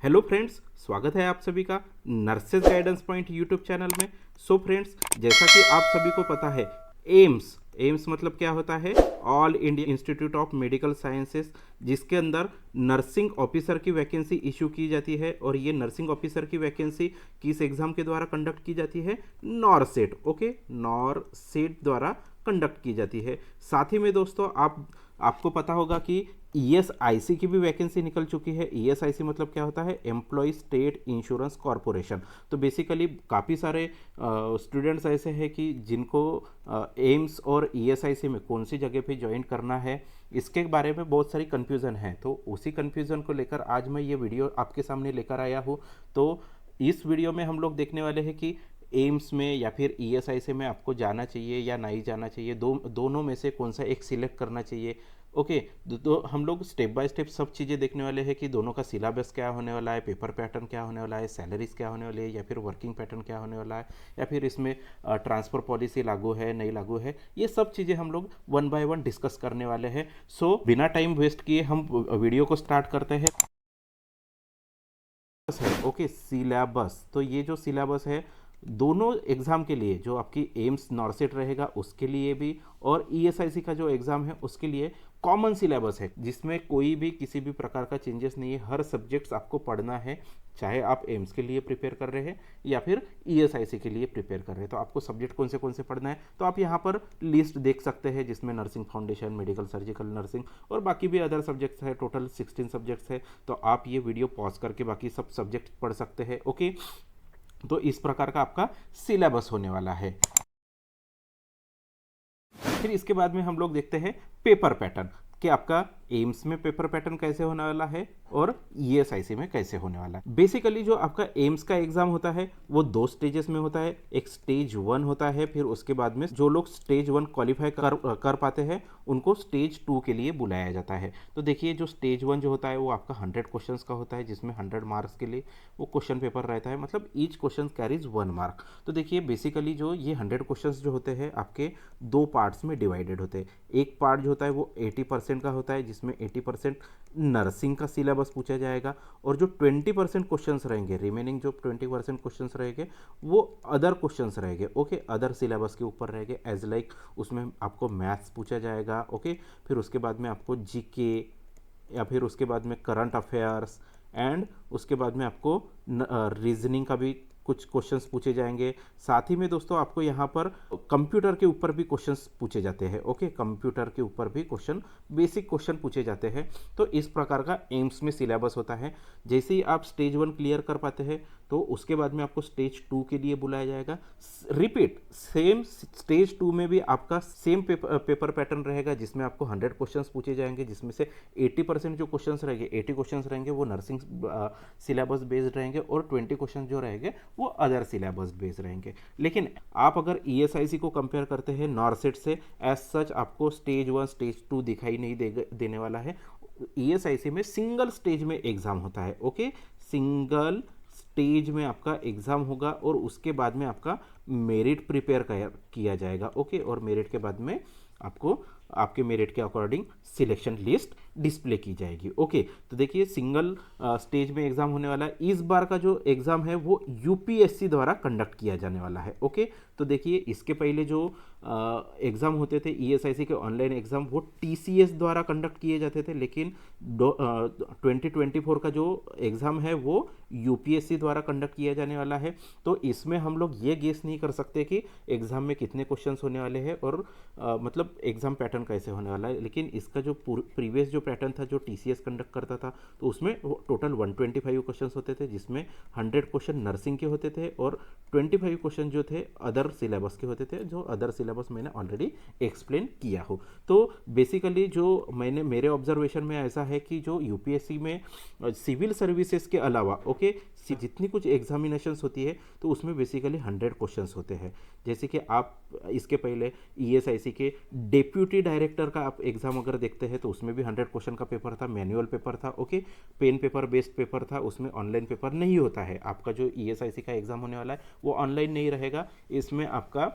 Hello friends, स्वागत है आप सभी का nurses guidance point YouTube channel में। सो फ्रेंड्स, जैसा कि आप सभी को पता है, एम्स मतलब क्या होता है? All India institute of medical sciences, जिसके अंदर नर्सिंग ऑफिसर की वैकेंसी इशू की जाती है। और ये नर्सिंग ऑफिसर की वैकेंसी किस एग्जाम के द्वारा कंडक्ट की जाती है? नॉरसेट। ओके, नॉरसेट द्वारा कंडक्ट की जाती है। साथ ही में दोस्तों, आपको पता होगा कि ईएसआईसी की भी वैकेंसी निकल चुकी है। ईएसआईसी मतलब क्या होता है? Employee state insurance corporation. तो बेसिकली काफ़ी सारे स्टूडेंट्स ऐसे हैं कि जिनको एम्स और ईएसआईसी में कौन सी जगह पे ज्वाइन करना है, इसके बारे में बहुत सारी कन्फ्यूज़न है। तो उसी कन्फ्यूज़न को लेकर आज मैं ये वीडियो आपके सामने लेकर आया हूँ। तो इस वीडियो में हम लोग देखने वाले हैं कि एम्स में या फिर ईएसआईसी में आपको जाना चाहिए या नहीं जाना चाहिए, दोनों में से कौन सा एक सिलेक्ट करना चाहिए। ओके, तो हम लोग स्टेप बाय स्टेप सब चीज़ें देखने वाले हैं कि दोनों का सिलेबस क्या होने वाला है, पेपर पैटर्न क्या होने वाला है, सैलरीज क्या होने वाली है, या फिर वर्किंग पैटर्न क्या होने वाला है, या फिर इसमें ट्रांसफ़र पॉलिसी लागू है नहीं लागू है। ये सब चीज़ें हम लोग वन बाय वन डिस्कस करने वाले हैं। सो बिना टाइम वेस्ट किए हम वीडियो को स्टार्ट करते हैं। Okay, syllabus. तो ये जो सिलेबस है दोनों एग्ज़ाम के लिए, जो आपकी एम्स नॉरसेट रहेगा उसके लिए भी और ईएसआईसी का जो एग्ज़ाम है उसके लिए कॉमन सिलेबस है, जिसमें कोई भी किसी भी प्रकार का चेंजेस नहीं है। हर सब्जेक्ट्स आपको पढ़ना है, चाहे आप एम्स के लिए प्रिपेयर कर रहे हैं या फिर ईएसआईसी के लिए प्रिपेयर कर रहे हैं। तो आपको सब्जेक्ट कौन से पढ़ना है, तो आप यहाँ पर लिस्ट देख सकते हैं, जिसमें nursing foundation, medical surgical nursing और बाकी भी अदर सब्जेक्ट्स है। टोटल 16 सब्जेक्ट्स है। तो आप ये वीडियो पॉज करके बाकी सब सब्जेक्ट पढ़ सकते हैं। ओके, तो इस प्रकार का आपका सिलेबस होने वाला है। फिर इसके बाद में हम लोग देखते हैं पेपर पैटर्न, कि आपका एम्स में पेपर पैटर्न कैसे होने वाला है और ईएसआईसी में कैसे होने वाला है। बेसिकली जो आपका एम्स का एग्जाम होता है वो 2 स्टेजेस में होता है। एक स्टेज 1 होता है, फिर उसके बाद में जो लोग स्टेज 1 क्वालिफाई कर पाते हैं उनको स्टेज 2 के लिए बुलाया जाता है। तो देखिए, जो स्टेज 1 जो होता है वो आपका 100 क्वेश्चंस का होता है, जिसमें 100 मार्क्स के लिए वो क्वेश्चन पेपर रहता है। मतलब ईच क्वेश्चन कैरीज 1 मार्क। तो देखिए, बेसिकली जो ये 100 क्वेश्चंस जो होते हैं आपके 2 पार्ट्स में डिवाइडेड होते हैं। एक पार्ट जो होता है वो 80% का होता है, जिसमें 80% नर्सिंग का सिलेबस पूछा जाएगा, और जो 20% क्वेश्चंस रहेंगे, रिमेनिंग जो 20% क्वेश्चंस रहेंगे वो अदर क्वेश्चंस रहेंगे। ओके, अदर सिलेबस के ऊपर रहेंगे, एज लाइक उसमें आपको मैथ्स पूछा जाएगा। ओके, फिर उसके बाद में आपको जीके, या फिर उसके बाद में करंट अफेयर्स, एंड उसके बाद में आपको रीजनिंग का भी कुछ क्वेश्चंस पूछे जाएंगे। साथ ही में दोस्तों आपको यहाँ पर कंप्यूटर के ऊपर भी क्वेश्चंस पूछे जाते हैं। ओके, कंप्यूटर के ऊपर भी बेसिक क्वेश्चन पूछे जाते हैं। तो इस प्रकार का एम्स में सिलेबस होता है। जैसे ही आप स्टेज 1 क्लियर कर पाते हैं तो उसके बाद में आपको स्टेज 2 के लिए बुलाया जाएगा। रिपीट, सेम स्टेज 2 में भी आपका सेम पेपर पैटर्न रहेगा, जिसमें आपको 100 क्वेश्चंस पूछे जाएंगे, जिसमें से 80% जो क्वेश्चंस रहेंगे, 80 क्वेश्चंस रहेंगे वो नर्सिंग सिलेबस बेस्ड रहेंगे, और 20 क्वेश्चन जो रहेंगे वो अदर सिलेबस बेस्ड रहेंगे। लेकिन आप अगर ईएसआईसी को कंपेयर करते हैं नॉरसेट से, एज सच आपको स्टेज 1 स्टेज 2 दिखाई नहीं देने वाला है। ईएसआईसी में सिंगल स्टेज में एग्जाम होता है। ओके, सिंगल स्टेज में आपका एग्जाम होगा, और उसके बाद में आपका मेरिट प्रिपेयर किया जाएगा। ओके, और मेरिट के बाद में आपको आपके मेरिट के अकॉर्डिंग सिलेक्शन लिस्ट डिस्प्ले की जाएगी। ओके, तो देखिए, सिंगल स्टेज में एग्जाम होने वाला है। इस बार का जो एग्जाम है वो यूपीएससी द्वारा कंडक्ट किया जाने वाला है। ओके, तो देखिए, इसके पहले जो एग्जाम होते थे ईएसआईसी के ऑनलाइन एग्जाम, वो टीसीएस द्वारा कंडक्ट किए जाते थे, लेकिन 2024 का जो एग्जाम है वो यूपीएससी द्वारा कंडक्ट किया जाने वाला है। तो इसमें हम लोग ये गेस नहीं कर सकते कि एग्जाम में कितने क्वेश्चंस होने वाले हैं और मतलब एग्जाम पैटर्न कैसे होने वाला है। लेकिन इसका जो प्रीवियस जो पैटर्न था जो टीसीएस कंडक्ट करता था, तो उसमें टोटल 125 क्वेश्चंस होते थे, जिसमें 100 क्वेश्चन नर्सिंग के होते थे और 25 क्वेश्चन जो थे अदर सिलेबस के होते थे, जो अदर सिलेबस मैंने ऑलरेडी एक्सप्लेन किया हो। तो बेसिकली जो मेरे ऑब्जर्वेशन में ऐसा है कि जो यूपीएससी में सिविल सर्विसेज के अलावा, ओके, जितनी कुछ एग्जामिनेशंस होती है तो उसमें बेसिकली 100 क्वेश्चंस होते हैं। जैसे कि आप इसके पहले ईएसआईसी के डेप्यूटी डायरेक्टर का आप एग्जाम अगर देखते हैं तो उसमें भी 100 क्वेश्चन का पेपर था, मैनुअल पेपर था। Okay, pen paper based paper था, उसमें ऑनलाइन पेपर नहीं होता है। आपका जो ईएसआईसी का एग्जाम होने वाला है वो ऑनलाइन नहीं रहेगा, इसमें आपका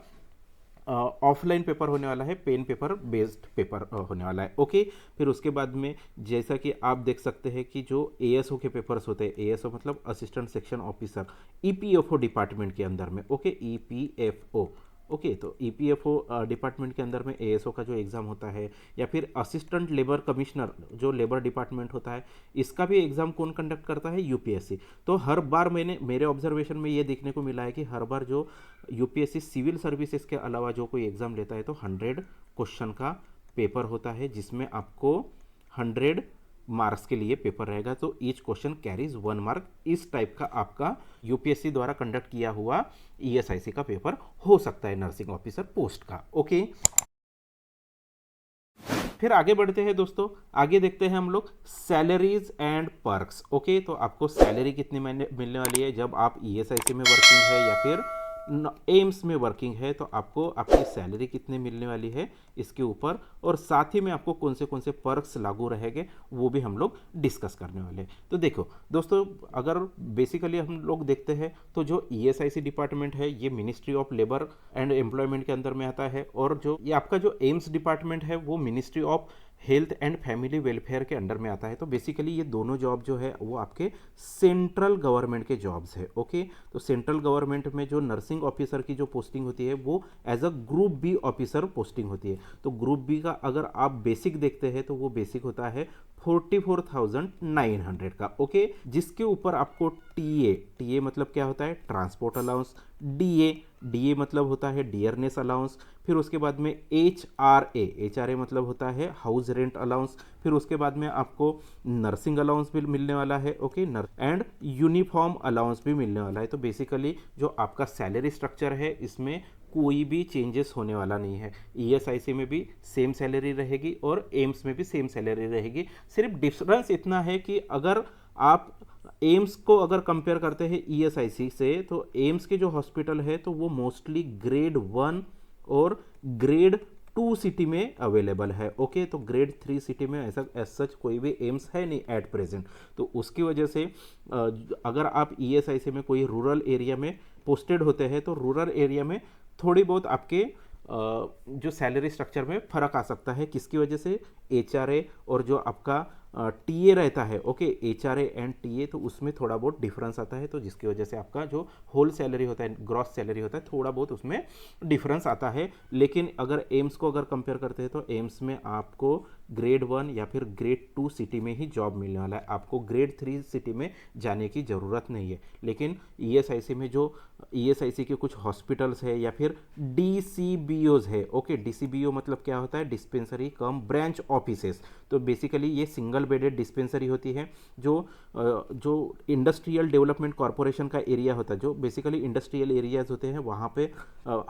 ऑफलाइन पेपर होने वाला है, पेन पेपर बेस्ड पेपर होने वाला है। ओके, फिर उसके बाद में जैसा कि आप देख सकते हैं कि जो एएसओ के पेपर्स होते हैं, एएसओ मतलब assistant section officer, EPFO department के अंदर में। Okay, EPFO. ओके, तो ईपीएफओ डिपार्टमेंट के अंदर में एएसओ का जो एग्ज़ाम होता है, या फिर असिस्टेंट लेबर कमिश्नर जो लेबर डिपार्टमेंट होता है, इसका भी एग्ज़ाम कौन कंडक्ट करता है? यूपीएससी। तो हर बार मैंने मेरे ऑब्जर्वेशन में ये देखने को मिला है कि हर बार जो यूपीएससी सिविल सर्विसेज के अलावा जो कोई एग्ज़ाम लेता है तो 100 क्वेश्चन का पेपर होता है, जिसमें आपको 100 मार्क्स के लिए पेपर रहेगा। तो ईच क्वेश्चन कैरीज 1 मार्क। इस टाइप का आपका यूपीएससी द्वारा कंडक्ट किया हुआ ईएसआईसी का पेपर हो सकता है नर्सिंग ऑफिसर पोस्ट का। ओके, फिर आगे बढ़ते हैं दोस्तों, आगे देखते हैं हम लोग सैलरीज एंड पर्क्स। ओके, तो आपको सैलरी कितनी मिलने वाली है जब आप ईएसआईसी में वर्किंग है या फिर एम्स में वर्किंग है, तो आपको आपकी सैलरी कितनी मिलने वाली है इसके ऊपर, और साथ ही में आपको कौन से पर्क्स लागू रहेंगे वो भी हम लोग डिस्कस करने वाले हैं। तो देखो दोस्तों, अगर बेसिकली हम लोग देखते हैं तो जो ईएसआईसी डिपार्टमेंट है ये ministry of labour and employment के अंदर में आता है, और जो ये आपका जो एम्स डिपार्टमेंट है वो ministry of health and family welfare के अंडर में आता है। तो बेसिकली ये दोनों जॉब जो है वो आपके सेंट्रल गवर्नमेंट के जॉब्स है। ओके, तो सेंट्रल गवर्नमेंट में जो नर्सिंग ऑफिसर की जो पोस्टिंग होती है वो as a group B officer posting होती है। तो ग्रुप बी का अगर आप बेसिक देखते हैं तो वो बेसिक होता है 44,900 का। ओके, जिसके ऊपर आपको टीए मतलब क्या होता है? Transport allowance. डीए मतलब होता है डियरनेस अलाउंस। फिर उसके बाद में एचआरए मतलब होता है हाउस रेंट अलाउंस। फिर उसके बाद में आपको नर्सिंग अलाउंस भी मिलने वाला है। ओके, एंड यूनिफॉर्म अलाउंस भी मिलने वाला है। तो बेसिकली जो आपका सैलरी स्ट्रक्चर है इसमें कोई भी चेंजेस होने वाला नहीं है। ईएसआईसी में भी सेम सैलरी रहेगी और एम्स में भी सेम सैलरी रहेगी। सिर्फ डिफरेंस इतना है कि अगर आप एम्स को अगर कंपेयर करते हैं ईएसआईसी से, तो एम्स के जो हॉस्पिटल है तो वो मोस्टली ग्रेड 1 और ग्रेड 2 सिटी में अवेलेबल है। ओके, तो ग्रेड 3 सिटी में ऐसा एज सच कोई भी एम्स है नहीं एट प्रेजेंट। तो उसकी वजह से अगर आप ईएसआईसी में कोई रूरल एरिया में पोस्टेड होते हैं तो रूरल एरिया में थोड़ी बहुत आपके जो सैलरी स्ट्रक्चर में फ़र्क आ सकता है। किसकी वजह से? एचआरए और जो आपका टीए रहता है। ओके, एचआरए एंड टीए, तो उसमें थोड़ा बहुत डिफरेंस आता है, तो जिसकी वजह से आपका जो होल सैलरी होता है, ग्रॉस सैलरी होता है, थोड़ा बहुत उसमें डिफरेंस आता है। लेकिन अगर एम्स को अगर कंपेयर करते हैं तो एम्स में आपको ग्रेड 1 या फिर ग्रेड 2 सिटी में ही जॉब मिलने वाला है, आपको ग्रेड 3 सिटी में जाने की ज़रूरत नहीं है। लेकिन ईएसआईसी में जो ईएसआईसी के कुछ हॉस्पिटल्स है या फिर डीसीबीओज है। ओके, डीसीबीओ मतलब क्या होता है? डिस्पेंसरी कम ब्रांच ऑफिसेस। तो बेसिकली ये सिंगल बेडेड डिस्पेंसरी होती है जो इंडस्ट्रियल डेवलपमेंट कॉरपोरेशन का एरिया होता है, जो बेसिकली इंडस्ट्रियल एरियाज होते हैं, वहाँ पे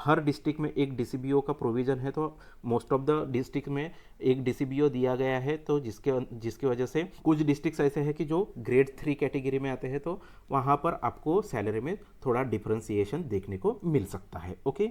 हर डिस्ट्रिक्ट में एक डीसीबीओ का प्रोविज़न है। तो मोस्ट ऑफ द डिस्ट्रिक्ट में एक डीसीबीओ दिया गया है, तो जिसके वजह से कुछ डिस्ट्रिक्ट्स ऐसे हैं कि जो ग्रेड 3 कैटेगरी में आते हैं, तो वहाँ पर आपको सैलरी में थोड़ा डिफरेंशिएशन देखने को मिल सकता है। ओके,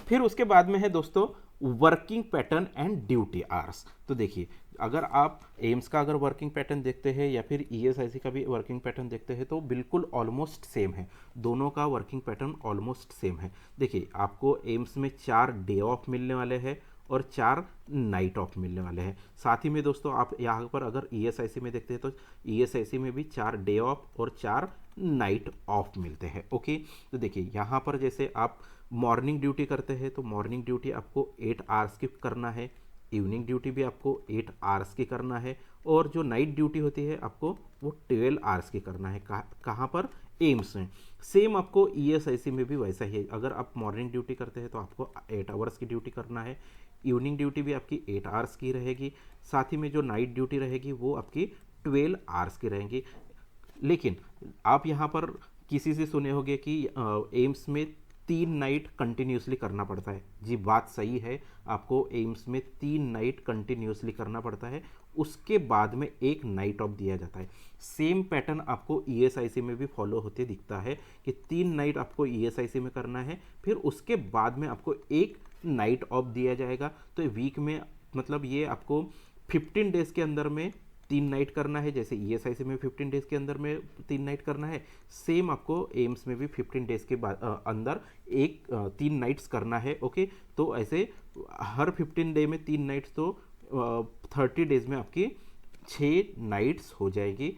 फिर उसके बाद में है दोस्तों working pattern and duty hours. तो देखिए, अगर आप एम्स का अगर वर्किंग पैटर्न देखते हैं या फिर ईएसआईसी का भी वर्किंग पैटर्न देखते हैं तो बिल्कुल ऑलमोस्ट सेम है। दोनों का वर्किंग पैटर्न ऑलमोस्ट सेम है। देखिए, आपको एम्स में 4 डे ऑफ मिलने वाले हैं और 4 नाइट ऑफ मिलने वाले हैं। साथ ही में दोस्तों आप यहाँ पर अगर ईएसआईसी में देखते हैं तो ईएसआईसी में भी 4 डे ऑफ और 4 नाइट ऑफ मिलते हैं। ओके, तो देखिए यहाँ पर जैसे आप मॉर्निंग ड्यूटी करते हैं तो मॉर्निंग ड्यूटी आपको 8 आवर्स की करना है, इवनिंग ड्यूटी भी आपको 8 आवर्स की करना है, और जो नाइट ड्यूटी होती है आपको वो 12 आवर्स की करना है। कहाँ पर? एम्स में। सेम आपको ईएसआईसी में भी वैसा ही है। अगर आप मॉर्निंग ड्यूटी करते हैं तो आपको 8 आवर्स की ड्यूटी करना है, इवनिंग ड्यूटी भी आपकी 8 आवर्स की रहेगी, साथ ही में जो नाइट ड्यूटी रहेगी वो आपकी 12 आवर्स की रहेंगी। लेकिन आप यहाँ पर किसी से सुने होंगे कि एम्स में 3 नाइट कंटिन्यूसली करना पड़ता है। जी, बात सही है, आपको एम्स में 3 नाइट कंटिन्यूसली करना पड़ता है, उसके बाद में एक नाइट ऑफ दिया जाता है। सेम पैटर्न आपको ईएसआईसी में भी फॉलो होते दिखता है कि 3 नाइट आपको ईएसआईसी में करना है, फिर उसके बाद में आपको एक नाइट ऑफ दिया जाएगा। तो वीक में मतलब ये आपको 15 डेज के अंदर में 3 नाइट करना है, जैसे ईएसआईसी में 15 डेज के अंदर में 3 नाइट करना है, सेम आपको एम्स में भी 15 डेज के बाद अंदर 3 नाइट्स करना है। ओके, तो ऐसे हर 15 डे में 3 नाइट्स, तो 30 डेज में आपकी 6 नाइट्स हो जाएगी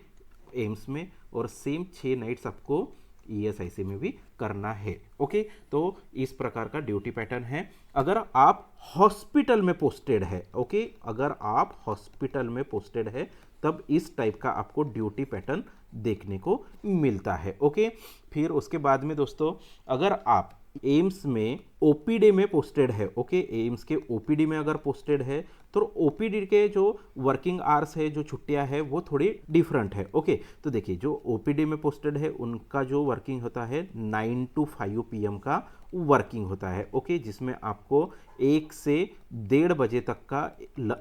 एम्स में, और सेम 6 नाइट्स आपको ईएसआईसी में भी करना है। ओके, तो इस प्रकार का ड्यूटी पैटर्न है अगर आप हॉस्पिटल में पोस्टेड है। ओके, अगर आप हॉस्पिटल में पोस्टेड है तब इस टाइप का आपको ड्यूटी पैटर्न देखने को मिलता है। ओके, फिर उसके बाद में दोस्तों, अगर आप एम्स में ओपीडी में पोस्टेड है, ओके, एम्स के ओपीडी में अगर पोस्टेड है तो ओपीडी के जो वर्किंग आवर्स है, जो छुट्टियां है, वो थोड़ी डिफरेंट है। ओके, तो देखिए जो ओपीडी में पोस्टेड है उनका जो वर्किंग होता है 9 to 5 PM का वर्किंग होता है। ओके, जिसमें आपको 1 से 1:30 बजे तक का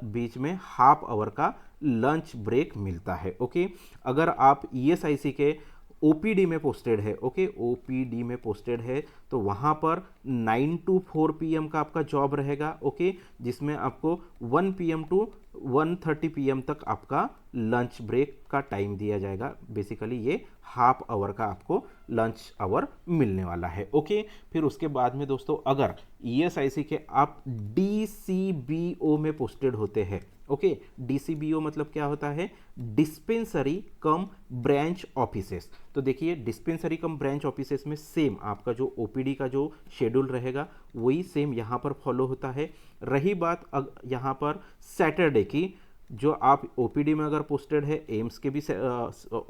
बीच में हाफ आवर का लंच ब्रेक मिलता है। ओके, अगर आप ईएसआईसी के ओपीडी में पोस्टेड है, ओके, ओपीडी में पोस्टेड है तो वहाँ पर 9 to 4 PM का आपका जॉब रहेगा। ओके, जिसमें आपको 1 PM to 1:30 PM तक आपका लंच ब्रेक का टाइम दिया जाएगा। बेसिकली ये हाफ आवर का आपको लंच आवर मिलने वाला है। ओके, फिर उसके बाद में दोस्तों, अगर ईएसआईसी के आप डीसीबीओ में पोस्टेड होते हैं, ओके, डीसीबीओ मतलब क्या होता है, डिस्पेंसरी कम ब्रांच ऑफिसेस। तो देखिए डिस्पेंसरी कम ब्रांच ऑफिसेस में सेम आपका जो ओपीडी का जो शेड्यूल रहेगा वही सेम यहाँ पर फॉलो होता है। रही बात यहाँ पर सैटरडे की, जो आप ओपीडी में अगर पोस्टेड है, एम्स के भी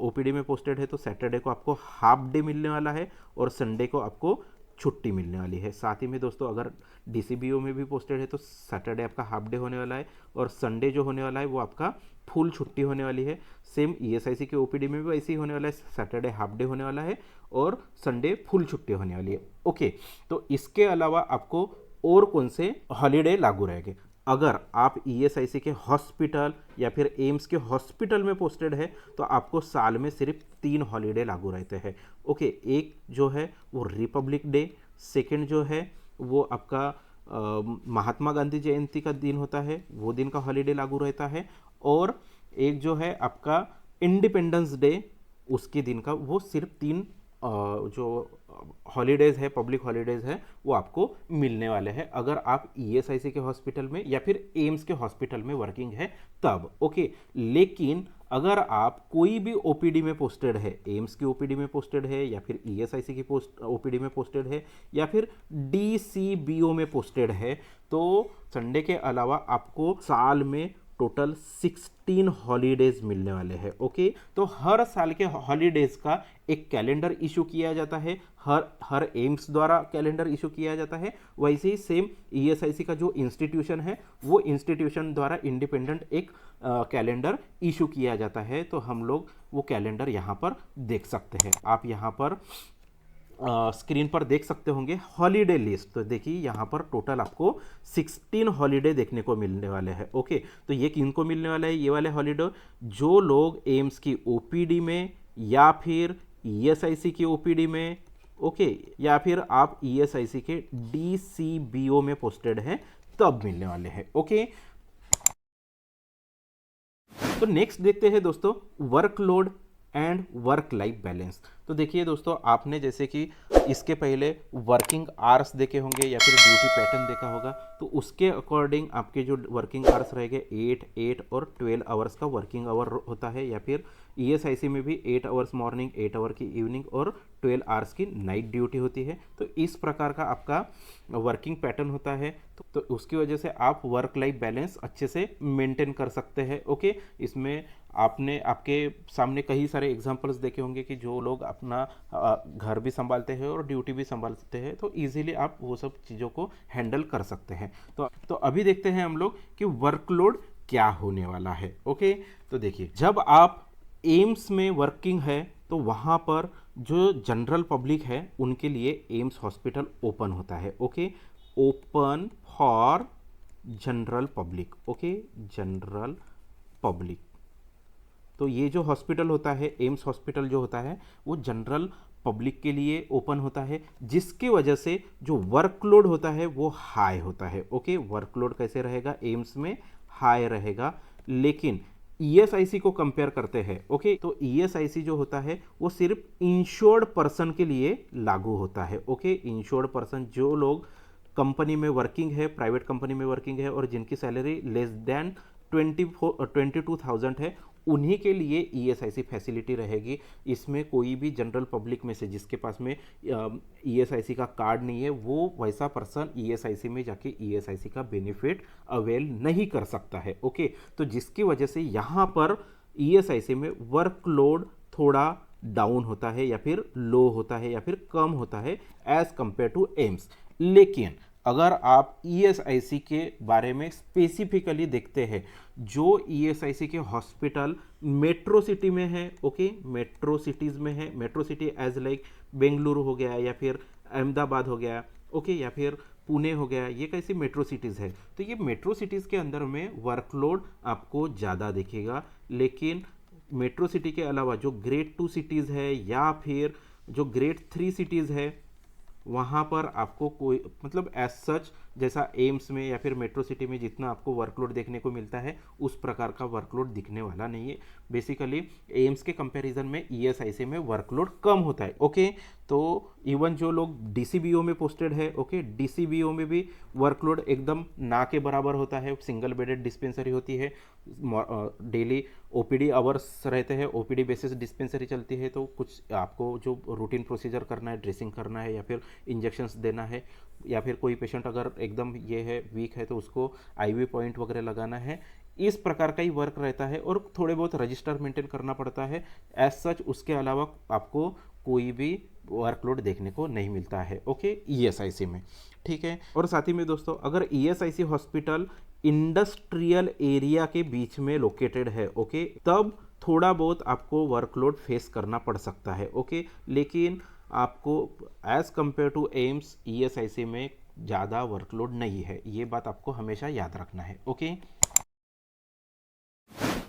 ओपीडी में पोस्टेड है, तो सैटरडे को आपको हाफ डे मिलने वाला है और संडे को आपको छुट्टी मिलने वाली है। साथ ही में दोस्तों, अगर डीसीबीओ में भी पोस्टेड है तो सैटरडे आपका हाफ डे होने वाला है और संडे जो होने वाला है वो आपका फुल छुट्टी होने वाली है। सेम ईएसआईसी के ओपीडी में भी वैसे ही होने वाला है, सैटरडे हाफ डे होने वाला है और संडे फुल छुट्टी होने वाली है। ओके, तो इसके अलावा आपको और कौन से हॉलीडे लागू रहेंगे? अगर आप ईएसआईसी के हॉस्पिटल या फिर एम्स के हॉस्पिटल में पोस्टेड है तो आपको साल में सिर्फ 3 हॉलीडे लागू रहते हैं। ओके, एक जो है वो रिपब्लिक डे, सेकंड जो है वो आपका महात्मा गांधी जयंती का दिन होता है, वो दिन का हॉलीडे लागू रहता है, और एक जो है आपका इंडिपेंडेंस डे, उसके दिन का वो सिर्फ 3 जो हॉलीडेज़ है, पब्लिक हॉलीडेज़ है, वो आपको मिलने वाले हैं अगर आप ईएसआईसी के हॉस्पिटल में या फिर एम्स के हॉस्पिटल में वर्किंग है तब। ओके, लेकिन अगर आप कोई भी ओपीडी में पोस्टेड है, एम्स की ओपीडी में पोस्टेड है या फिर ईएसआईसी की ओपीडी में पोस्टेड है या फिर डीसीबीओ में पोस्टेड है, तो संडे के अलावा आपको साल में टोटल 16 हॉलीडेज मिलने वाले हैं। ओके, तो हर साल के हॉलीडेज का एक कैलेंडर इशू किया जाता है, हर एम्स द्वारा कैलेंडर इशू किया जाता है। वैसे ही सेम ईएसआईसी का जो इंस्टीट्यूशन है वो इंस्टीट्यूशन द्वारा इंडिपेंडेंट एक कैलेंडर इशू किया जाता है। तो हम लोग वो कैलेंडर यहाँ पर देख सकते हैं। आप यहाँ पर स्क्रीन पर देख सकते होंगे हॉलीडे लिस्ट। तो देखिए यहाँ पर टोटल आपको 16 हॉलीडे देखने को मिलने वाले हैं। ओके, तो ये किनको मिलने वाला है? ये वाले हॉलीडे जो लोग एम्स की ओपीडी में या फिर ईएसआईसी की ओपीडी में, ओके, या फिर आप ईएसआईसी के डीसीबीओ में पोस्टेड हैं तब मिलने वाले हैं। ओके, तो नेक्स्ट देखते हैं दोस्तों workload and work life balance. तो देखिए दोस्तों, आपने जैसे कि इसके पहले वर्किंग आवर्स देखे होंगे या फिर ड्यूटी पैटर्न देखा होगा, तो उसके अकॉर्डिंग आपके जो वर्किंग आवर्स रहेंगे 8 और 12 आवर्स का वर्किंग आवर होता है, या फिर ईएसआईसी में भी 8 आवर्स मॉर्निंग, 8 आवर की इवनिंग और 12 आवर्स की नाइट ड्यूटी होती है। तो इस प्रकार का आपका वर्किंग पैटर्न होता है, तो उसकी वजह से आप वर्क लाइफ बैलेंस अच्छे से मेंटेन कर सकते हैं। ओके, इसमें आपने आपके सामने कई सारे एग्जांपल्स देखे होंगे कि जो लोग अपना घर भी संभालते हैं और ड्यूटी भी संभालते हैं, तो इजीली आप वो सब चीज़ों को हैंडल कर सकते हैं। तो अभी देखते हैं हम लोग कि वर्कलोड क्या होने वाला है। ओके, तो देखिए जब आप एम्स में वर्किंग है तो वहाँ पर जो जनरल पब्लिक है उनके लिए एम्स हॉस्पिटल ओपन होता है। Okay, open for general public. Okay, general public. तो ये जो हॉस्पिटल होता है, एम्स हॉस्पिटल जो होता है, वो जनरल पब्लिक के लिए ओपन होता है, जिसकी वजह से जो वर्कलोड होता है वो हाई होता है। ओके, वर्कलोड कैसे रहेगा? एम्स में हाई रहेगा, लेकिन ईएसआईसी को कंपेयर करते हैं, ओके, तो ईएसआईसी जो होता है वो सिर्फ इंश्योर्ड पर्सन के लिए लागू होता है, ओके। इंश्योर्ड पर्सन जो लोग कंपनी में वर्किंग है, प्राइवेट कंपनी में वर्किंग है और जिनकी सैलरी लेस देन 22,000 है, उन्हीं के लिए ईएसआईसी फैसिलिटी रहेगी। इसमें कोई भी जनरल पब्लिक में से जिसके पास में ईएसआईसी का कार्ड नहीं है, वो वैसा पर्सन ईएसआईसी में जाके ईएसआईसी का बेनिफिट अवेल नहीं कर सकता है, ओके। तो जिसकी वजह से यहाँ पर ईएसआईसी में वर्कलोड थोड़ा डाउन होता है या फिर लो होता है या फिर कम होता है एज कंपेयर टू एम्स। लेकिन अगर आप ईएसआईसी के बारे में स्पेसिफिकली देखते हैं, जो ईएसआईसी के हॉस्पिटल मेट्रो सिटी में है, ओके, मेट्रो सिटीज़ में है, metro city as like Bengaluru हो गया या फिर अहमदाबाद हो गया, ओके, या फिर पुणे हो गया, ये कैसी मेट्रो सिटीज़ है। तो ये मेट्रो सिटीज़ के अंदर में वर्कलोड आपको ज़्यादा दिखेगा। लेकिन मेट्रो सिटी के अलावा जो ग्रेड 2 सिटीज़ है या फिर जो ग्रेड 3 सिटीज़ है, वहाँ पर आपको कोई मतलब एज सच जैसा एम्स में या फिर मेट्रो सिटी में जितना आपको वर्कलोड देखने को मिलता है उस प्रकार का वर्कलोड दिखने वाला नहीं है। बेसिकली एम्स के कंपैरिजन में ईएसआईसी में वर्कलोड कम होता है, ओके। तो इवन जो लोग डीसीबीओ में पोस्टेड है, ओके, डीसीबीओ में भी वर्कलोड एकदम ना के बराबर होता है। सिंगल बेडेड डिस्पेंसरी होती है, डेली ओपीडी आवर्स रहते हैं, ओपीडी बेसिस डिस्पेंसरी चलती है। तो कुछ आपको जो रूटीन प्रोसीजर करना है, ड्रेसिंग करना है या फिर इंजेक्शंस देना है, या फिर कोई पेशेंट अगर एकदम ये है वीक है तो उसको आईवी पॉइंट वगैरह लगाना है, इस प्रकार का ही वर्क रहता है। और थोड़े बहुत रजिस्टर मेंटेन करना पड़ता है एज सच। उसके अलावा आपको कोई भी वर्कलोड देखने को नहीं मिलता है, ओके, ईएसआईसी में, ठीक है। और साथ ही में दोस्तों, अगर ईएसआईसी हॉस्पिटल इंडस्ट्रियल एरिया के बीच में लोकेटेड है, ओके, तब थोड़ा बहुत आपको वर्कलोड फेस करना पड़ सकता है, ओके। लेकिन आपको as compare to AIIMS ESIC में ज़्यादा वर्कलोड नहीं है, ये बात आपको हमेशा याद रखना है, ओके।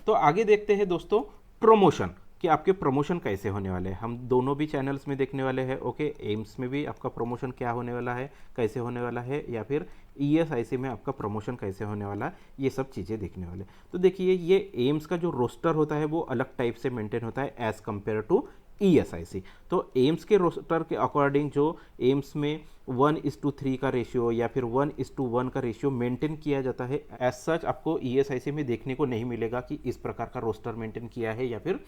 तो आगे देखते हैं दोस्तों प्रमोशन, कि आपके प्रमोशन कैसे होने वाले हैं। हम दोनों भी चैनल्स में देखने वाले हैं, ओके। एम्स में भी आपका प्रमोशन क्या होने वाला है, कैसे होने वाला है, या फिर ईएसआईसी में आपका प्रमोशन कैसे होने वाला है, ये सब चीज़ें देखने वाले। तो देखिए, ये एम्स का जो रोस्टर होता है वो अलग टाइप से मेंटेन होता है एज कंपेयर टू ईएसआईसी। तो एम्स के रोस्टर के अकॉर्डिंग जो एम्स में 1:3 का रेशियो या फिर 1:1 का रेशियो मेंटेन किया जाता है, एज सच आपको ईएसआईसी में देखने को नहीं मिलेगा कि इस प्रकार का रोस्टर मेंटेन किया है, या फिर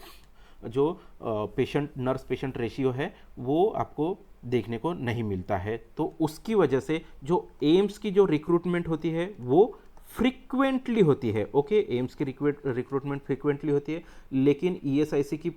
जो पेशेंट नर्स पेशेंट रेशियो है वो आपको देखने को नहीं मिलता है। तो उसकी वजह से जो एम्स की जो रिक्रूटमेंट होती है वो फ्रीक्वेंटली होती है, ओके। एम्स की रिक्रूटमेंट फ्रीक्वेंटली होती है, लेकिन ईएसआईसी की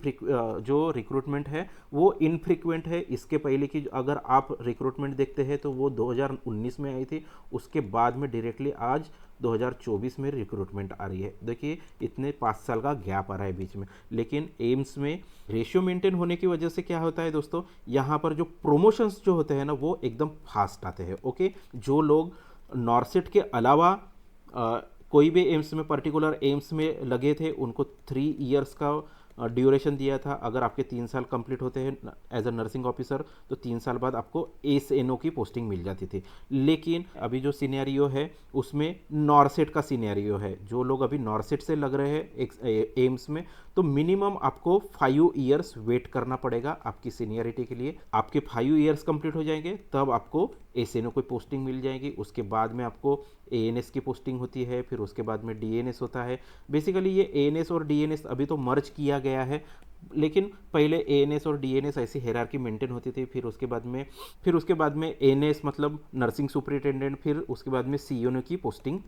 जो रिक्रूटमेंट है वो इनफ्रीक्वेंट है। इसके पहले की अगर आप रिक्रूटमेंट देखते हैं तो वो 2019 में आई थी, उसके बाद में डायरेक्टली आज 2024 में रिक्रूटमेंट आ रही है। देखिए, इतने 5 साल का गैप आ रहा है बीच में। लेकिन एम्स में रेशियो मेंटेन होने की वजह से क्या होता है दोस्तों, यहाँ पर जो प्रोमोशंस जो होते हैं ना वो एकदम फास्ट आते हैं, ओके। जो लोग नॉर्सेट के अलावा कोई भी एम्स में पर्टिकुलर एम्स में लगे थे, उनको 3 इयर्स का ड्यूरेशन दिया था। अगर आपके 3 साल कंप्लीट होते हैं एज अ नर्सिंग ऑफिसर तो 3 साल बाद आपको एसएनओ की पोस्टिंग मिल जाती थी। लेकिन अभी जो सिनेरियो है उसमें नॉर्सेट का सिनेरियो है। जो लोग अभी नॉर्सेट से लग रहे हैं एम्स में, तो मिनिमम आपको 5 इयर्स वेट करना पड़ेगा आपकी सीनियरिटी के लिए। आपके 5 इयर्स कंप्लीट हो जाएंगे तब आपको एसएनओ की पोस्टिंग मिल जाएगी। उसके बाद में आपको एएनएस की पोस्टिंग होती है, फिर उसके बाद में डीएनएस होता है। बेसिकली ये एएनएस और डीएनएस अभी तो मर्ज किया गया है, लेकिन पहले एएनएस और डीएनएस ऐसी हायरार्की मेंटेन होती थी। फिर उसके बाद में एएनएस मतलब नर्सिंग सुपरिटेंडेंट, फिर उसके बाद में सीएनओ की पोस्टिंग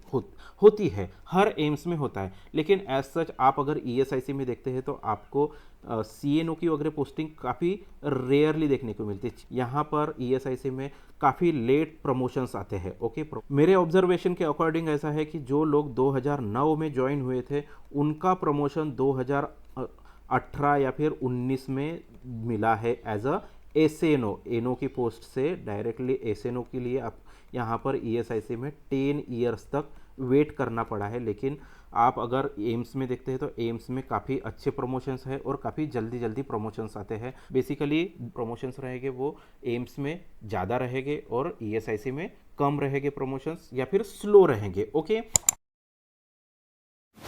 होती है, हर एम्स में होता है। लेकिन एज सच आप अगर ईएसआईसी में देखते हैं तो आपको सीएनओ की वगैरह पोस्टिंग काफ़ी रेयरली देखने को मिलती है। यहाँ पर ईएसआईसी में काफ़ी लेट प्रमोशंस आते हैं, ओके। मेरे ऑब्जर्वेशन के अकॉर्डिंग ऐसा है कि जो लोग 2009 में ज्वाइन हुए थे उनका प्रमोशन 2018 या फिर 19 में मिला है एज अ एसएनओ की पोस्ट से डायरेक्टली एसएनओ के लिए आप यहाँ पर ईएसआईसी में 10 इयर्स तक वेट करना पड़ा है। लेकिन आप अगर एम्स में देखते हैं तो एम्स में काफ़ी अच्छे प्रमोशंस है और काफ़ी जल्दी जल्दी प्रमोशंस आते हैं। बेसिकली प्रमोशंस रहेंगे वो एम्स में ज़्यादा रहेंगे और ईएसआईसी में कम रहेंगे प्रमोशंस, या फिर स्लो रहेंगे, ओके।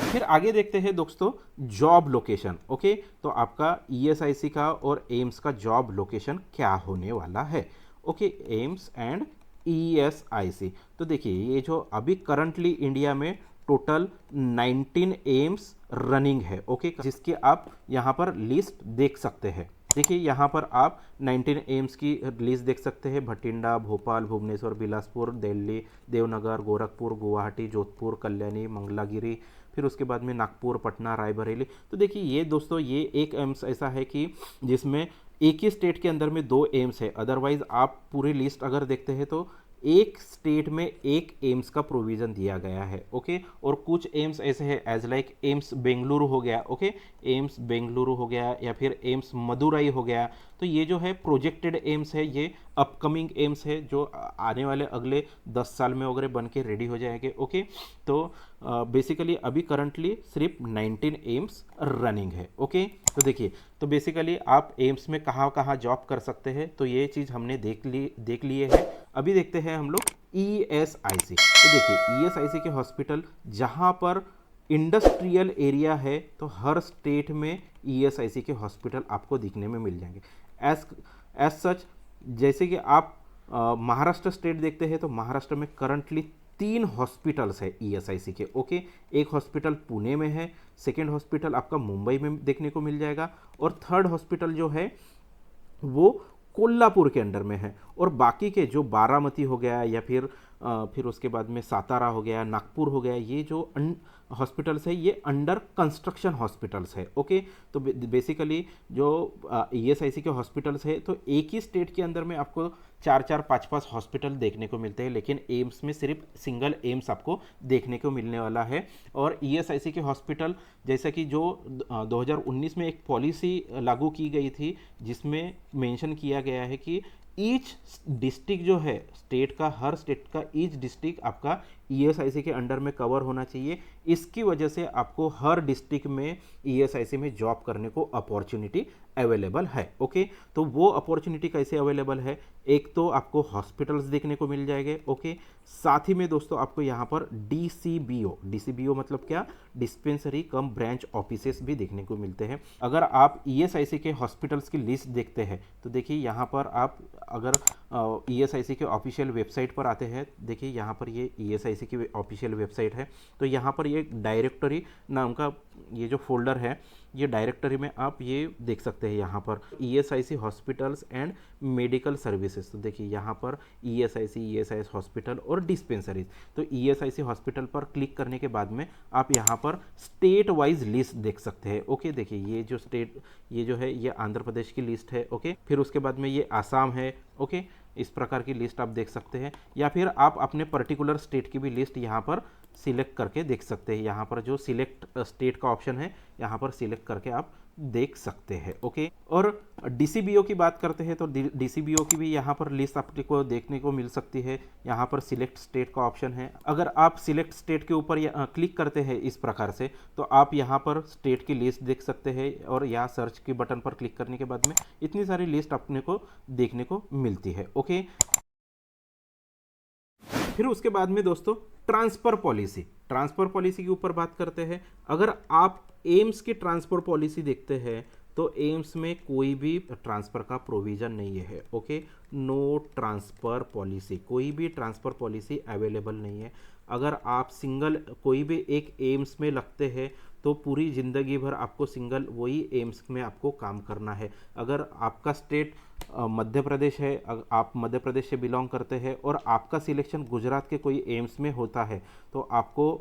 फिर आगे देखते हैं दोस्तों जॉब लोकेशन। ओके, तो आपका ईएसआईसी का और एम्स का जॉब लोकेशन क्या होने वाला है। Okay, AIIMS and ESIC. तो देखिए ये जो अभी करंटली इंडिया में टोटल 19 एम्स रनिंग है। ओके, जिसकी आप यहाँ पर लिस्ट देख सकते हैं। देखिए यहाँ पर आप 19 एम्स की लिस्ट देख सकते हैं। भटिंडा, भोपाल, भुवनेश्वर, बिलासपुर, दिल्ली, देवनगर, गोरखपुर, गुवाहाटी, जोधपुर, कल्याणी, मंगलागिरी, फिर उसके बाद में नागपुर, पटना, रायबरेली। तो देखिए ये दोस्तों ये एक एम्स ऐसा है कि जिसमें एक ही स्टेट के अंदर में 2 एम्स है। अदरवाइज आप पूरी लिस्ट अगर देखते हैं तो एक स्टेट में एक एम्स का प्रोविज़न दिया गया है। ओके, और कुछ एम्स ऐसे हैं एज लाइक एम्स बेंगलुरु हो गया। ओके, एम्स बेंगलुरु हो गया या फिर एम्स मदुरई हो गया। तो ये जो है प्रोजेक्टेड एम्स है, ये अपकमिंग एम्स है जो आने वाले अगले 10 साल में वगैरह बन के रेडी हो जाएंगे। ओके, तो बेसिकली अभी करंटली सिर्फ 19 एम्स रनिंग है। ओके, तो देखिए तो बेसिकली आप एम्स में कहाँ कहाँ जॉब कर सकते हैं, तो ये चीज़ हमने देख लिए है। अभी देखते हैं हम लोग ईएसआईसी। तो देखिए ईएसआईसी के हॉस्पिटल जहाँ पर इंडस्ट्रियल एरिया है तो हर स्टेट में ईएसआईसी के हॉस्पिटल आपको दिखने में मिल जाएंगे। एज सच जैसे कि आप महाराष्ट्र स्टेट देखते हैं तो महाराष्ट्र में करंटली 3 हॉस्पिटल्स है ईएसआईसी के। ओके, एक हॉस्पिटल पुणे में है, सेकेंड हॉस्पिटल आपका मुंबई में देखने को मिल जाएगा, और थर्ड हॉस्पिटल जो है वो कोल्हापुर के अंडर में है। और बाकी के जो बारामती हो गया या फिर उसके बाद में सातारा हो गया, नागपुर हो गया, ये जो हॉस्पिटल्स है ये अंडर कंस्ट्रक्शन हॉस्पिटल्स है। ओके, तो बेसिकली जो ईएसआईसी के हॉस्पिटल्स है तो एक ही स्टेट के अंदर में आपको 4-4, 5-5 हॉस्पिटल देखने को मिलते हैं, लेकिन एम्स में सिर्फ सिंगल एम्स आपको देखने को मिलने वाला है। और ईएसआईसी के हॉस्पिटल जैसा कि जो 2019 में एक पॉलिसी लागू की गई थी जिसमें मेंशन किया गया है कि ईच डिस्ट्रिक्ट जो है स्टेट का, हर स्टेट का ईच डिस्ट्रिक्ट आपका ईएसआईसी के अंडर में कवर होना चाहिए। इसकी वजह से आपको हर डिस्ट्रिक्ट में ईएसआईसी में जॉब करने को अपॉर्चुनिटी अवेलेबल है। ओके, तो वो अपॉर्चुनिटी कैसे अवेलेबल है, एक तो आपको हॉस्पिटल्स देखने को मिल जाएंगे। ओके, साथ ही में दोस्तों आपको यहाँ पर डीसीबीओ मतलब क्या, डिस्पेंसरी कम ब्रांच ऑफिसेस भी देखने को मिलते हैं। अगर आप ईएसआईसी के हॉस्पिटल्स की लिस्ट देखते हैं तो देखिए यहाँ पर आप अगर ईएसआईसी के ऑफिशियल वेबसाइट पर आते हैं, देखिए यहाँ पर ये ईएसआईसी की ऑफिशियल वेबसाइट है। तो यहाँ पर ये डायरेक्टरी नाम का ये जो फोल्डर है, ये डायरेक्टरी में आप ये देख सकते हैं यहाँ पर ESIC hospitals and medical services. तो देखिए यहाँ पर ईएसआईसी हॉस्पिटल और डिस्पेंसरीज। तो ईएसआईसी हॉस्पिटल पर क्लिक करने के बाद में आप यहाँ पर स्टेट वाइज लिस्ट देख सकते हैं। ओके, देखिए ये जो स्टेट ये जो है ये आंध्र प्रदेश की लिस्ट है। ओके, फिर उसके बाद में ये आसाम है। ओके, इस प्रकार की लिस्ट आप देख सकते हैं, या फिर आप अपने पर्टिकुलर स्टेट की भी लिस्ट यहाँ पर सिलेक्ट करके देख सकते हैं। यहाँ पर जो सिलेक्ट स्टेट का ऑप्शन है यहाँ पर सिलेक्ट करके आप देख सकते हैं। ओके, और डीसीबीओ की बात करते हैं तो डीसीबीओ की भी यहाँ पर लिस्ट आपको देखने को मिल सकती है। यहाँ पर सिलेक्ट स्टेट का ऑप्शन है। अगर आप सिलेक्ट स्टेट के ऊपर क्लिक करते हैं इस प्रकार से तो आप यहाँ पर स्टेट की लिस्ट देख सकते हैं, और यहाँ सर्च के बटन पर क्लिक करने के बाद में इतनी सारी लिस्ट अपने को देखने को मिलती है। ओके, फिर उसके बाद में दोस्तों ट्रांसफर पॉलिसी के ऊपर बात करते हैं। अगर आप एम्स की ट्रांसफर पॉलिसी देखते हैं तो एम्स में कोई भी ट्रांसफ़र का प्रोविज़न नहीं है। ओके, नो ट्रांसफ़र पॉलिसी, कोई भी ट्रांसफ़र पॉलिसी अवेलेबल नहीं है। अगर आप सिंगल कोई भी एक एम्स में लगते हैं तो पूरी ज़िंदगी भर आपको सिंगल वही एम्स में आपको काम करना है। अगर आपका स्टेट मध्य प्रदेश है, आप मध्य प्रदेश से बिलोंग करते हैं और आपका सिलेक्शन गुजरात के कोई एम्स में होता है तो आपको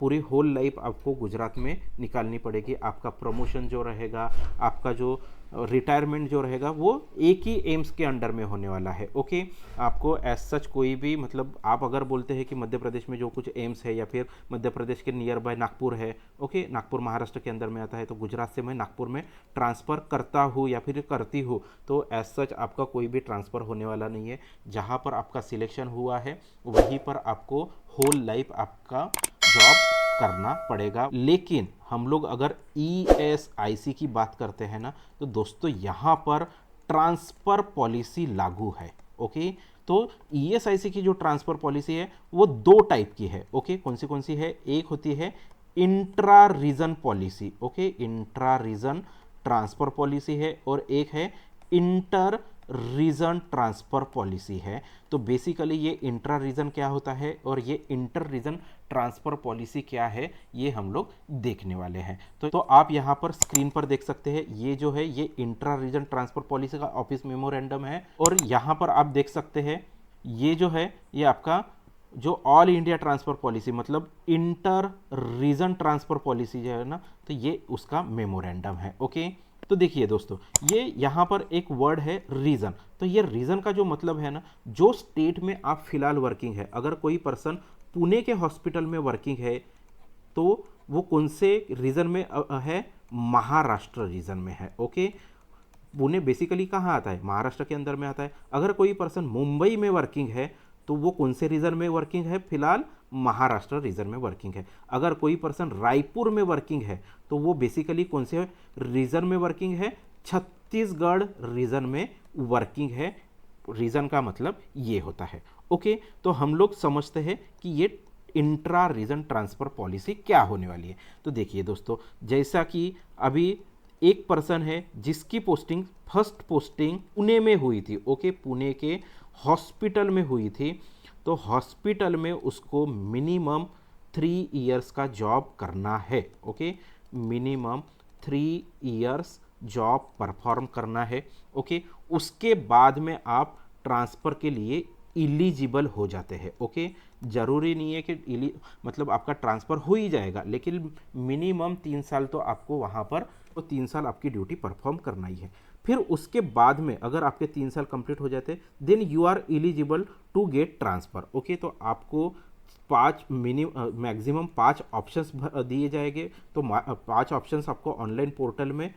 पूरी होल लाइफ आपको गुजरात में निकालनी पड़ेगी। आपका प्रमोशन जो रहेगा, आपका जो रिटायरमेंट जो रहेगा वो एक ही एम्स के अंडर में होने वाला है। ओके, आपको एज सच कोई भी मतलब आप अगर बोलते हैं कि मध्य प्रदेश में जो कुछ एम्स है या फिर मध्य प्रदेश के नियर बाय नागपुर है, ओके, नागपुर महाराष्ट्र के अंदर में आता है, तो गुजरात से मैं नागपुर में ट्रांसफ़र करता हूँ या फिर करती हूँ तो एज सच आपका कोई भी ट्रांसफ़र होने वाला नहीं है। जहाँ पर आपका सिलेक्शन हुआ है वहीं पर आपको होल लाइफ आपका जॉब करना पड़ेगा। लेकिन हम लोग अगर ईएसआईसी की बात करते हैं ना तो दोस्तों यहाँ पर ट्रांसफ़र पॉलिसी लागू है। ओके, तो ईएसआईसी की जो ट्रांसफ़र पॉलिसी है वो 2 टाइप की है। ओके, कौन सी है, एक होती है intra region policy, okay, intra region transfer policy है, और एक है इंटर रीजन ट्रांसफर पॉलिसी है। तो बेसिकली ये इंट्रा रीजन क्या होता है और ये इंटर रीजन ट्रांसफर पॉलिसी क्या है, ये हम लोग देखने वाले हैं। तो आप यहाँ पर स्क्रीन पर देख सकते हैं, ये जो है ये इंट्रा रीजन ट्रांसफर पॉलिसी का ऑफिस मेमोरेंडम है, और यहाँ पर आप देख सकते हैं ये जो है ये आपका जो ऑल इंडिया ट्रांसफर पॉलिसी मतलब इंटर रीजन ट्रांसफर पॉलिसी जो है ना, तो ये उसका मेमोरेंडम है। ओके, तो देखिए दोस्तों, ये यहाँ पर एक वर्ड है रीजन। तो ये रीजन का जो मतलब है ना, जो स्टेट में आप फिलहाल वर्किंग है, अगर कोई पर्सन पुणे के हॉस्पिटल में वर्किंग है तो वो कौन से रीजन में है, महाराष्ट्र रीजन में है। ओके, पुणे बेसिकली कहाँ आता है, महाराष्ट्र के अंदर में आता है। अगर कोई पर्सन मुंबई में वर्किंग है तो वो कौन से रीजन में वर्किंग है, फिलहाल महाराष्ट्र रीजन में वर्किंग है। अगर कोई पर्सन रायपुर में वर्किंग है तो वो बेसिकली कौन से रीजन में वर्किंग है, छत्तीसगढ़ रीजन में वर्किंग है। रीजन का मतलब ये होता है। ओके, तो हम लोग समझते हैं कि ये इंट्रा रीजन ट्रांसफर पॉलिसी क्या होने वाली है। तो देखिए दोस्तों, जैसा कि अभी एक पर्सन है जिसकी पोस्टिंग फर्स्ट पोस्टिंग पुणे में हुई थी। ओके, पुणे के हॉस्पिटल में हुई थी, तो हॉस्पिटल में उसको मिनिमम 3 इयर्स का जॉब करना है। Okay, minimum 3 years job perform करना है। ओके, उसके बाद में आप ट्रांसफ़र के लिए इलिजिबल हो जाते हैं। ओके, ज़रूरी नहीं है कि मतलब आपका ट्रांसफ़र हो ही जाएगा, लेकिन मिनिमम 3 साल तो आपको वहाँ पर तो 3 साल आपकी ड्यूटी परफॉर्म करना ही है। फिर उसके बाद में अगर आपके 3 साल कंप्लीट हो जाते then you are eligible to get transfer. Okay, तो आपको 5 मैक्सिमम 5 ऑप्शंस दिए जाएंगे। तो 5 ऑप्शंस आपको ऑनलाइन पोर्टल में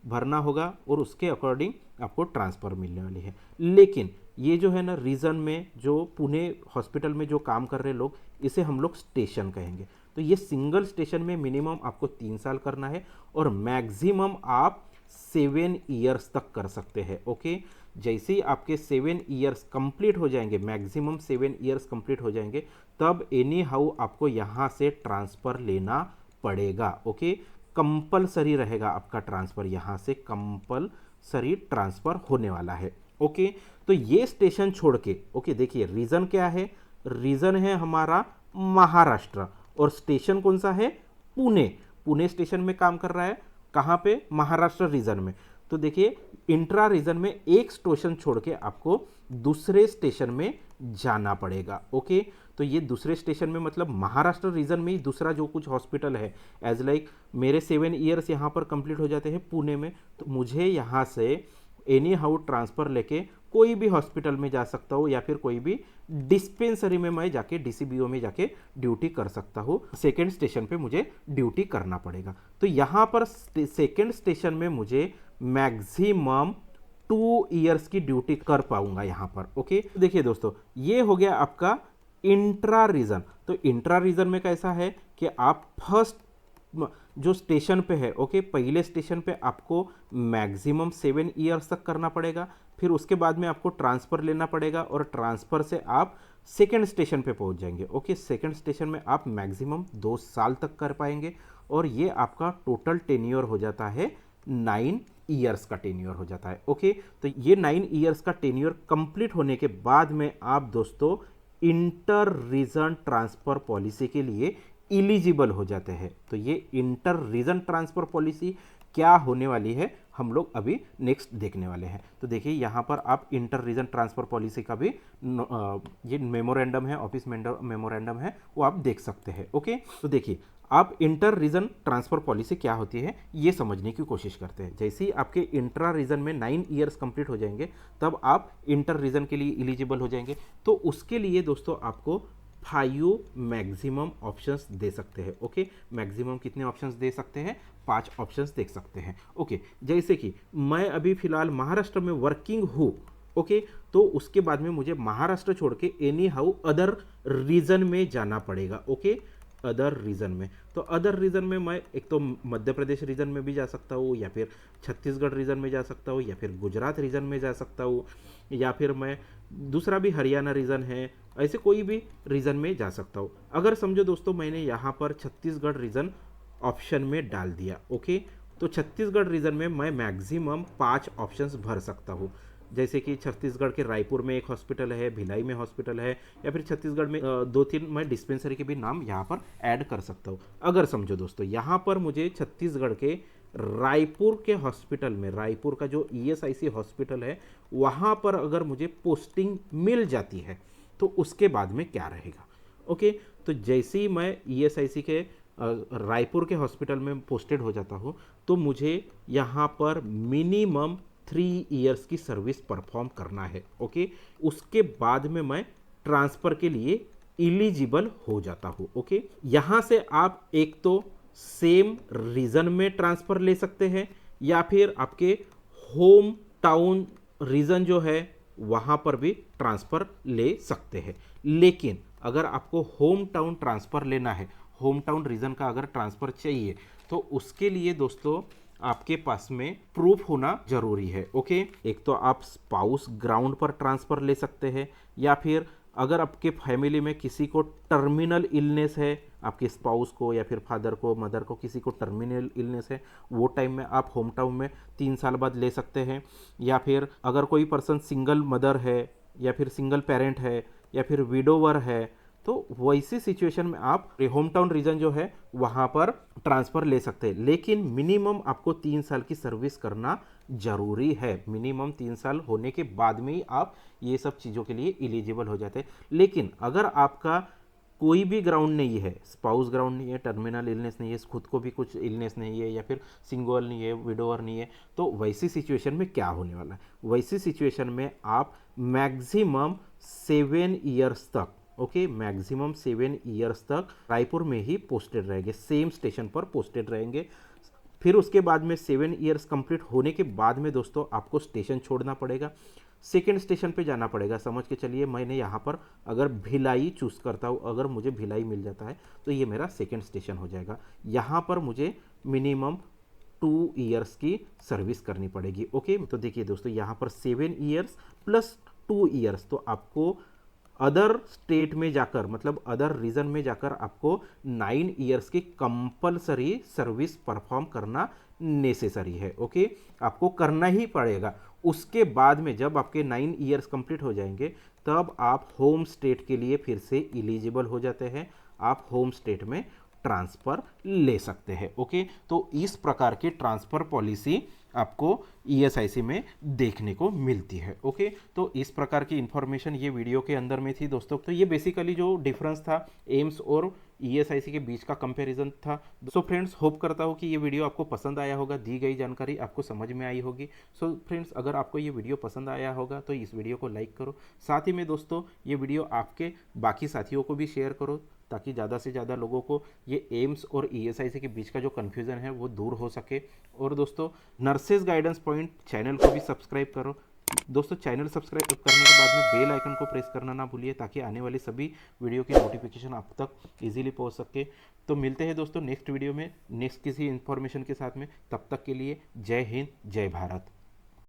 भरना होगा और उसके अकॉर्डिंग आपको ट्रांसफ़र मिलने वाली है। लेकिन ये जो है ना, रीजन में जो पुणे हॉस्पिटल में जो काम कर रहे लोग, इसे हम लोग स्टेशन कहेंगे। तो ये सिंगल स्टेशन में मिनिमम आपको 3 साल करना है और मैक्सिमम आप 7 ईयर्स तक कर सकते हैं। ओके, जैसे ही आपके 7 ईयर्स कंप्लीट हो जाएंगे, मैक्सिमम 7 ईयर्स कंप्लीट हो जाएंगे, तब एनी हाउ आपको यहाँ से ट्रांसफ़र लेना पड़ेगा। ओके, कंपलसरी रहेगा आपका ट्रांसफ़र, यहाँ से कंपलसरी ट्रांसफ़र होने वाला है। ओके, तो ये स्टेशन छोड़ के, ओके देखिए रीजन क्या है, रीजन है हमारा महाराष्ट्र और स्टेशन कौन सा है, पुणे। पुणे स्टेशन में काम कर रहा है, कहाँ पे, महाराष्ट्र रीजन में। तो देखिए इंट्रा रीजन में एक स्टेशन छोड़ के आपको दूसरे स्टेशन में जाना पड़ेगा। ओके, तो ये दूसरे स्टेशन में मतलब महाराष्ट्र रीजन में ही दूसरा जो कुछ हॉस्पिटल है, एज लाइक मेरे 7 ईयर्स यहाँ पर कंप्लीट हो जाते हैं पुणे में, तो मुझे यहाँ से एनी हाउ ट्रांसफ़र लेके कोई भी हॉस्पिटल में जा सकता हूँ या फिर कोई भी डिस्पेंसरी में मैं जाके DCBO में जाके ड्यूटी कर सकता हूँ। सेकेंड स्टेशन पे मुझे ड्यूटी करना पड़ेगा। तो यहाँ पर सेकेंड स्टेशन में मुझे मैक्सिमम 2 इयर्स की ड्यूटी कर पाऊंगा यहाँ पर। ओके, देखिए दोस्तों, ये हो गया आपका इंट्रा रीजन। तो इंट्रा रीजन में कैसा है कि आप फर्स्ट जो स्टेशन पे है, ओके, पहले स्टेशन पे आपको मैक्सिमम 7 ईयर्स तक करना पड़ेगा। फिर उसके बाद में आपको ट्रांसफ़र लेना पड़ेगा और ट्रांसफ़र से आप सेकेंड स्टेशन पे पहुंच जाएंगे। ओके, सेकेंड स्टेशन में आप मैक्सिमम 2 साल तक कर पाएंगे और ये आपका टोटल टेन्योर हो जाता है 9 ईयर्स का टेन्योर हो जाता है। ओके, तो ये 9 ईयर्स का टेन्योर कंप्लीट होने के बाद में आप दोस्तों इंटर रीजन ट्रांसफ़र पॉलिसी के लिए इलिजिबल हो जाते हैं। तो ये इंटर रीजन ट्रांसफ़र पॉलिसी क्या होने वाली है, हम लोग अभी नेक्स्ट देखने वाले हैं। तो देखिए यहाँ पर आप इंटर रीजन ट्रांसफ़र पॉलिसी का भी ये मेमोरेंडम है, ऑफिस मेमोरेंडम है, वो आप देख सकते हैं। ओके, तो देखिए आप इंटर रीजन ट्रांसफ़र पॉलिसी क्या होती है ये समझने की कोशिश करते हैं। जैसे ही आपके इंट्रा रीजन में 9 ईयर्स कंप्लीट हो जाएंगे, तब आप इंटर रीजन के लिए एलिजिबल हो जाएंगे। तो उसके लिए दोस्तों आपको 5 मैक्सिमम ऑप्शंस दे सकते हैं। ओके, मैक्सिमम कितने ऑप्शंस दे सकते हैं, 5 ऑप्शंस देख सकते हैं। ओके, जैसे कि मैं अभी फिलहाल महाराष्ट्र में वर्किंग हूँ। ओके, तो उसके बाद में मुझे महाराष्ट्र छोड़ के एनी हाउ अदर रीजन में जाना पड़ेगा। ओके, अदर रीजन में, तो अदर रीजन में मैं एक तो मध्य प्रदेश रीजन में भी जा सकता हूँ, या फिर छत्तीसगढ़ रीजन में जा सकता हूँ, या फिर गुजरात रीजन में जा सकता हूँ, या फिर मैं दूसरा भी हरियाणा रीजन है, ऐसे कोई भी रीजन में जा सकता हूँ। अगर समझो दोस्तों मैंने यहाँ पर छत्तीसगढ़ रीजन ऑप्शन में डाल दिया। ओके, तो छत्तीसगढ़ रीजन में मैं मैक्सिमम 5 ऑप्शंस भर सकता हूँ। जैसे कि छत्तीसगढ़ के रायपुर में एक हॉस्पिटल है, भिलाई में हॉस्पिटल है, या फिर छत्तीसगढ़ में 2-3 मैं डिस्पेंसरी के भी नाम यहाँ पर ऐड कर सकता हूँ। अगर समझो दोस्तों, यहाँ पर मुझे छत्तीसगढ़ के रायपुर के हॉस्पिटल में, रायपुर का जो ईएसआईसी हॉस्पिटल है वहाँ पर अगर मुझे पोस्टिंग मिल जाती है तो उसके बाद में क्या रहेगा। ओके, तो जैसे ही मैं ईएसआईसी के रायपुर के हॉस्पिटल में पोस्टेड हो जाता हूँ तो मुझे यहाँ पर मिनिमम 3 इयर्स की सर्विस परफॉर्म करना है। ओके, उसके बाद में मैं ट्रांसफ़र के लिए इलिजिबल हो जाता हूँ। ओके, यहाँ से आप एक तो सेम रीजन में ट्रांसफ़र ले सकते हैं या फिर आपके होम टाउन रीजन जो है वहाँ पर भी ट्रांसफ़र ले सकते हैं। लेकिन अगर आपको होम टाउन ट्रांसफ़र लेना है, होम टाउन रीजन का अगर ट्रांसफ़र चाहिए, तो उसके लिए दोस्तों आपके पास में प्रूफ होना जरूरी है। ओके, एक तो आप स्पाउस ग्राउंड पर ट्रांसफ़र ले सकते हैं, या फिर अगर आपके फैमिली में किसी को टर्मिनल इलनेस है, आपके स्पाउस को या फिर फादर को, मदर को, किसी को टर्मिनल इलनेस है, वो टाइम में आप होम टाउन में 3 साल बाद ले सकते हैं। या फिर अगर कोई पर्सन सिंगल मदर है या फिर सिंगल पेरेंट है या फिर विडोवर है, तो वैसी सिचुएशन में आप होम टाउन रीजन जो है वहाँ पर ट्रांसफ़र ले सकते हैं। लेकिन मिनिमम आपको 3 साल की सर्विस करना जरूरी है। मिनिमम 3 साल होने के बाद में ही आप ये सब चीज़ों के लिए एलिजिबल हो जाते हैं। लेकिन अगर आपका कोई भी ग्राउंड नहीं है, स्पाउस ग्राउंड नहीं है, टर्मिनल इलनेस नहीं है, खुद को भी कुछ इलनेस नहीं है, या फिर सिंगल नहीं है, विडोवर नहीं है, तो वैसी सिचुएशन में क्या होने वाला है, वैसी सिचुएशन में आप मैक्सिमम 7 ईयर्स तक, ओके, मैक्सिमम 7 ईयर्स तक रायपुर में ही पोस्टेड रहेंगे, सेम स्टेशन पर पोस्टेड रहेंगे। फिर उसके बाद में 7 ईयर्स कंप्लीट होने के बाद में दोस्तों आपको स्टेशन छोड़ना पड़ेगा, सेकेंड स्टेशन पे जाना पड़ेगा। समझ के चलिए, मैंने यहाँ पर अगर भिलाई चूज़ करता हूँ, अगर मुझे भिलाई मिल जाता है तो ये मेरा सेकेंड स्टेशन हो जाएगा। यहाँ पर मुझे मिनिमम 2 ईयर्स की सर्विस करनी पड़ेगी। ओके, तो देखिए दोस्तों, यहाँ पर 7 ईयर्स प्लस 2 ईयर्स, तो आपको अदर स्टेट में जाकर, मतलब अदर रीजन में जाकर आपको 9 ईयर्स की कंपलसरी सर्विस परफॉर्म करना नेसेसरी है। ओके, आपको करना ही पड़ेगा। उसके बाद में जब आपके 9 ईयर्स कंप्लीट हो जाएंगे तब आप होम स्टेट के लिए फिर से एलिजिबल हो जाते हैं, आप होम स्टेट में ट्रांसफ़र ले सकते हैं। ओके, तो इस प्रकार की ट्रांसफ़र पॉलिसी आपको ईएसआईसी में देखने को मिलती है। ओके, तो इस प्रकार की इंफॉर्मेशन ये वीडियो के अंदर में थी दोस्तों। तो ये बेसिकली जो डिफरेंस था एम्स और ईएसआईसी के बीच का कंपैरिजन था। सो फ्रेंड्स, होप करता हूँ कि ये वीडियो आपको पसंद आया होगा, दी गई जानकारी आपको समझ में आई होगी। सो फ्रेंड्स, अगर आपको ये वीडियो पसंद आया होगा तो इस वीडियो को लाइक करो। साथ ही में दोस्तों, ये वीडियो आपके बाकी साथियों को भी शेयर करो, ताकि ज़्यादा से ज़्यादा लोगों को ये एम्स और ईएसआईसी के बीच का जो कन्फ्यूज़न है वो दूर हो सके। और दोस्तों, नर्सेज गाइडेंस पॉइंट चैनल को भी सब्सक्राइब करो। दोस्तों, चैनल सब्सक्राइब करने के बाद में बेल आइकन को प्रेस करना ना भूलिए, ताकि आने वाली सभी वीडियो की नोटिफिकेशन आप तक इजीली पहुंच सके। तो मिलते हैं दोस्तों नेक्स्ट वीडियो में, नेक्स्ट किसी इन्फॉर्मेशन के साथ में। तब तक के लिए जय हिंद, जय भारत।